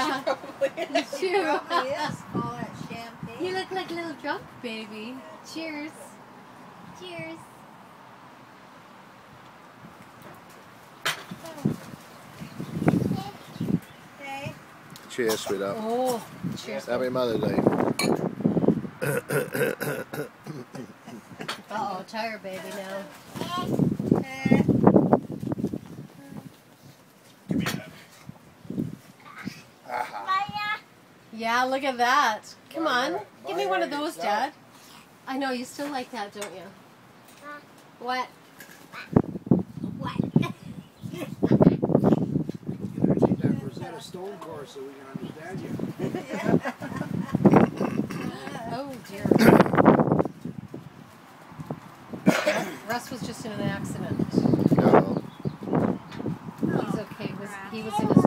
Yeah. She probably is. Call it champagne. You look like a little drunk baby. Cheers. Cheers. Okay. Cheers, sweetheart. Oh, cheers. Happy Mother's Day. Uh-oh, tired baby now. Okay. Yeah, look at that. Come on. Give me one of those, Dad. I know, you still like that, don't you? What? What? You better take that Rosetta Stone course so we can understand you. Oh, dear. Russ was just in an accident. No. He's okay. He was in his